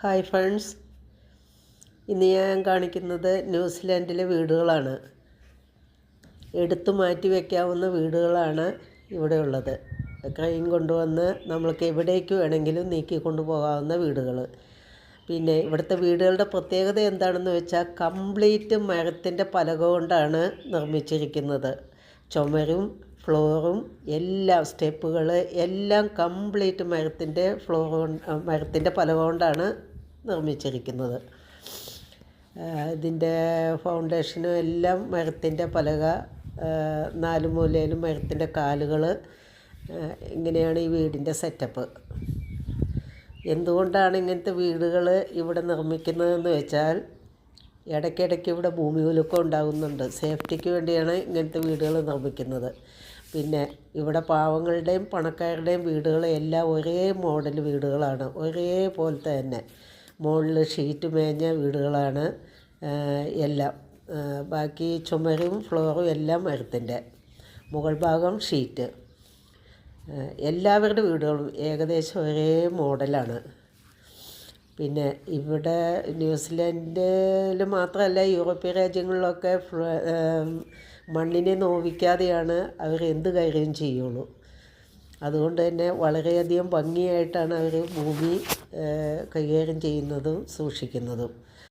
Hi friends, ഇന്ന് ഞാൻ കാണിക്കുന്നത് ന്യൂസിലാൻഡിലെ വീടുകളാണ്. എടുത്തു മാറ്റി വയ്ക്കാവുന്ന വീടുകളാണ് ഇവിടെ ഉള്ളത്. ക്രെയിൻ കൊണ്ടുവന്ന് നമ്മൾക്ക് എവിടേക്ക് വേണമെങ്കിലും നീക്കിക്കൊണ്ടു പോകാവുന്ന വീടുകൾ. പിന്നെ ഇവിടുത്തെ വീടുകളുടെ പ്രത്യേകത എന്താണെന്ന് വെച്ചാൽ കംപ്ലീറ്റ് മരത്തിൻ്റെ പലക കൊണ്ടാണ് നിർമ്മിച്ചിരിക്കുന്നത്. ചുമരും ഫ്ലോറും എല്ലാം സ്റ്റെപ്പുകൾ എല്ലാം കംപ്ലീറ്റ് മരത്തിൻ്റെ പലക കൊണ്ടാണ് നിർമ്മിച്ചിരിക്കുന്നത്. ഇതിൻ്റെ ഫൗണ്ടേഷനും എല്ലാം മരത്തിൻ്റെ പലക, നാല് മൂലയിലും മരത്തിൻ്റെ കാലുകൾ. ഇങ്ങനെയാണ് ഈ വീടിൻ്റെ സെറ്റപ്പ്. എന്തുകൊണ്ടാണ് ഇങ്ങനത്തെ വീടുകൾ ഇവിടെ നിർമ്മിക്കുന്നതെന്ന് വെച്ചാൽ ഇടയ്ക്കിടയ്ക്ക് ഇവിടെ ഭൂമി കുലുക്കം ഉണ്ടാകുന്നുണ്ട്. സേഫ്റ്റിക്ക് വേണ്ടിയാണ് ഇങ്ങനത്തെ വീടുകൾ നിർമ്മിക്കുന്നത്. പിന്നെ ഇവിടെ പാവങ്ങളുടെയും പണക്കാരുടെയും വീടുകൾ എല്ലാം ഒരേ മോഡൽ വീടുകളാണ്, ഒരേപോലത്തെ തന്നെ. മുകളിൽ ഷീറ്റ് മേഞ്ഞ വീടുകളാണ് എല്ലാം. ബാക്കി ചുമരും ഫ്ലോറും എല്ലാം മരത്തിൻ്റെ, മുകൾ ഭാഗം ഷീറ്റ്. എല്ലാവരുടെ വീടുകളും ഏകദേശം ഒരേ മോഡലാണ്. പിന്നെ ഇവിടെ ന്യൂസിലാൻഡിൽ മാത്രമല്ല, യൂറോപ്യൻ രാജ്യങ്ങളിലൊക്കെ മണ്ണിനെ നോവിക്കാതെയാണ് അവർ എന്ത് കാര്യം ചെയ്യുള്ളൂ. അതുകൊണ്ട് തന്നെ വളരെയധികം ഭംഗിയായിട്ടാണ് അവർ ഭൂമി കൈകാര്യം ചെയ്യുന്നതും സൂക്ഷിക്കുന്നതും.